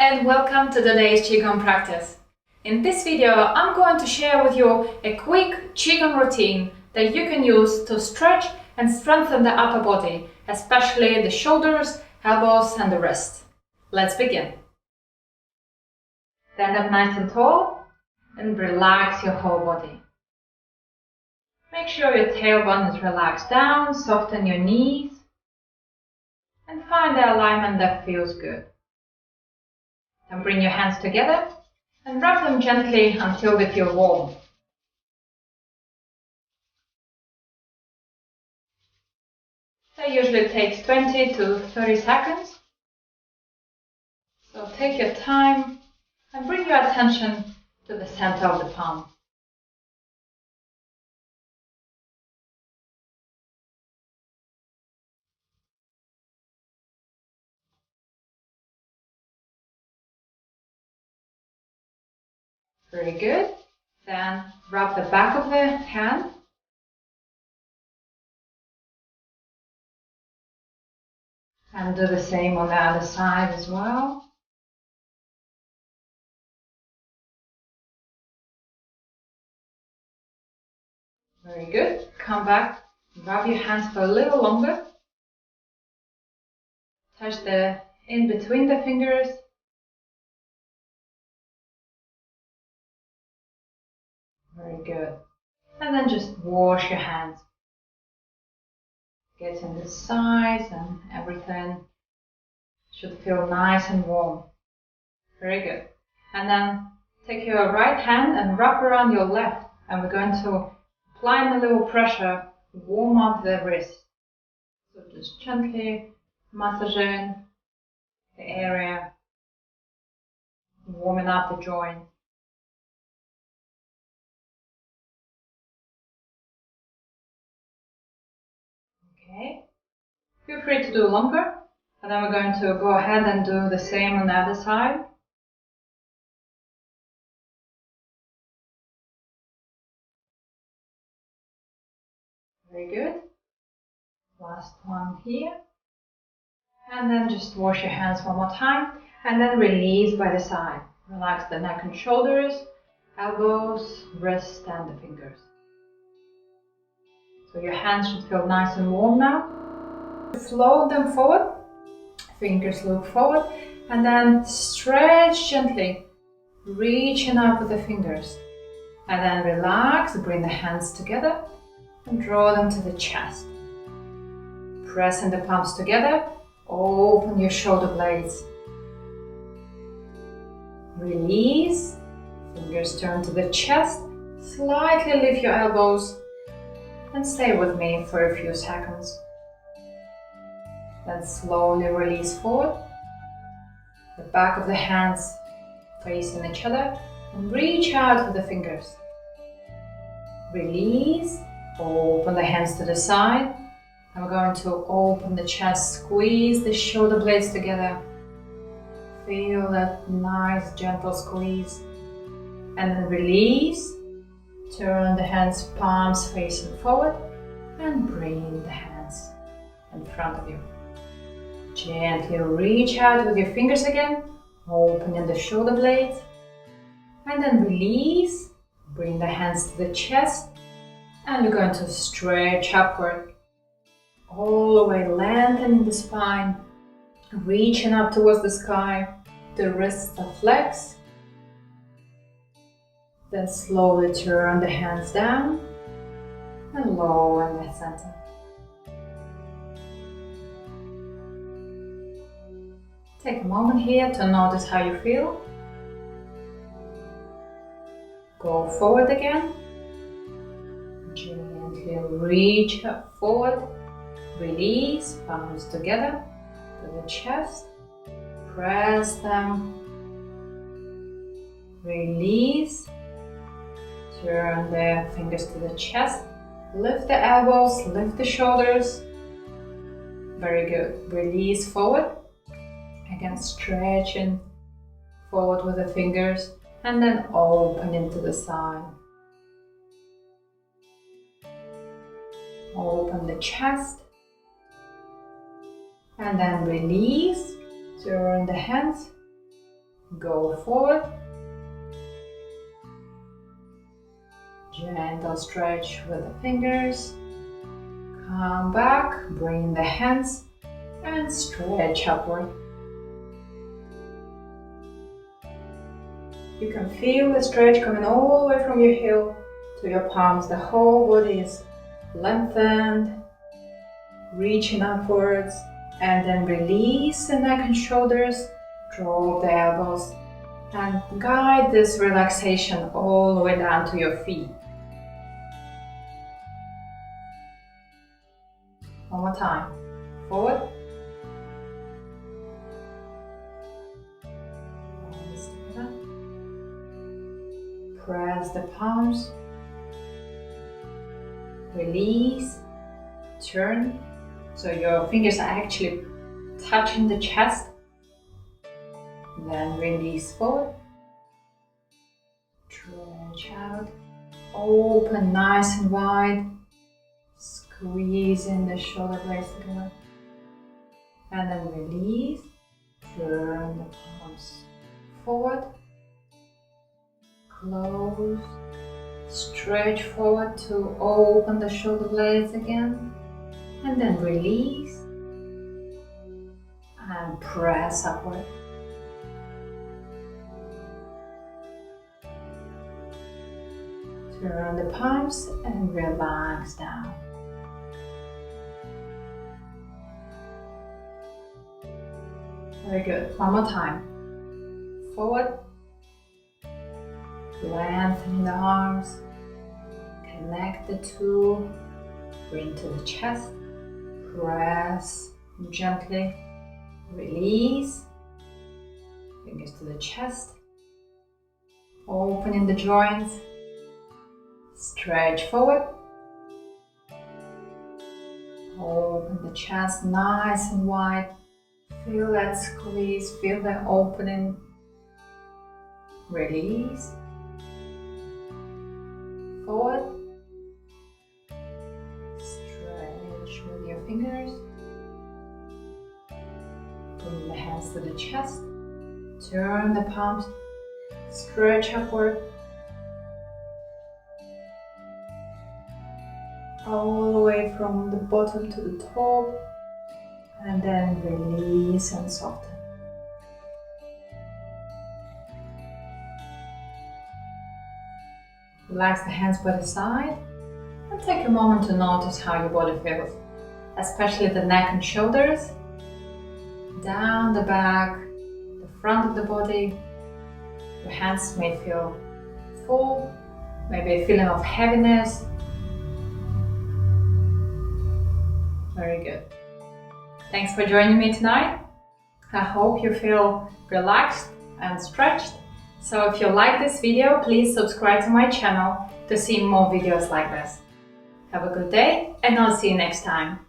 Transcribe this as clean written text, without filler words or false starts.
and welcome to today's Qigong practice. In this video, I'm going to share with you a quick Qigong routine that you can use to stretch and strengthen the upper body, especially the shoulders, elbows and the wrist. Let's begin. Stand up nice and tall and relax your whole body. Make sure your tailbone is relaxed down, soften your knees, and find the alignment that feels good. Then bring your hands together and rub them gently until they feel warm. That usually takes 20 to 30 seconds. So take your time and bring your attention to the center of the palm. Very good. Then rub the back of the hand. And do the same on the other side as well. Very good. Come back. Rub your hands for a little longer. Touch the in between the fingers. Very good. And then just wash your hands. Get in the sides and everything should feel nice and warm. Very good. And then take your right hand and wrap around your left. And we're going to apply a little pressure, warm up the wrist. So just gently massaging the area, warming up the joint. Okay, feel free to do longer, and then we're going to go ahead and do the same on the other side. Very good. Last one here. And then just wash your hands one more time, and then release by the side. Relax the neck and shoulders, elbows, wrists and the fingers. So your hands should feel nice and warm now. Float them forward, fingers look forward, and then stretch gently, reaching up with the fingers. And then relax, bring the hands together and draw them to the chest. Pressing the palms together, open your shoulder blades. Release, fingers turn to the chest, slightly lift your elbows and stay with me for a few seconds. Then slowly release forward, the back of the hands facing each other, and reach out with the fingers. Release, open the hands to the side. I'm going to open the chest, squeeze the shoulder blades together. Feel that nice gentle squeeze. And then release. Turn the hands, palms facing forward, and bring the hands in front of you. Gently reach out with your fingers again, opening the shoulder blades, and then release. Bring the hands to the chest, and you're going to stretch upward, all the way lengthening the spine, reaching up towards the sky. The wrists are flexed. Then slowly turn the hands down and lower in the center. Take a moment here to notice how you feel. Go forward again. Gently reach up forward. Release, palms together to the chest. Press them. Release. Turn the fingers to the chest, lift the elbows, lift the shoulders. Very good. Release forward. Again, stretching forward with the fingers, and then open into the side. Open the chest, and then release. Turn the hands, Go forward. Gentle stretch with the fingers. Come back, bring the hands and stretch upward. You can feel the stretch coming all the way from your heel to your palms. The whole body is lengthened, reaching upwards, and then release the neck and shoulders, drop the elbows, and guide this relaxation all the way down to your feet. One more time. Forward. Palms together. Press the palms. Release. Turn. So your fingers are actually touching the chest. Then release forward. Stretch out. Open nice and wide. Squeezing the shoulder blades together. And then release. Turn the palms forward. Close. Stretch forward to open the shoulder blades again. And then release. And press upward. Turn the palms and relax down. Very good. One more time. Forward. Lengthening the arms. Connect the two. Bring to the chest. Press gently. Release. Fingers to the chest. Opening the joints. Stretch forward. Open the chest nice and wide. Feel that squeeze, feel the opening. Release. Forward. Stretch with your fingers. Bring the hands to the chest. Turn the palms. Stretch upward. All the way from the bottom to the top. And then release and soften. Relax the hands by the side and take a moment to notice how your body feels, especially the neck and shoulders, down the back, the front of the body. Your hands may feel full, maybe a feeling of heaviness. Very good. Thanks for joining me tonight. I hope you feel relaxed and stretched. So if you like this video, please subscribe to my channel to see more videos like this. Have a good day and I'll see you next time.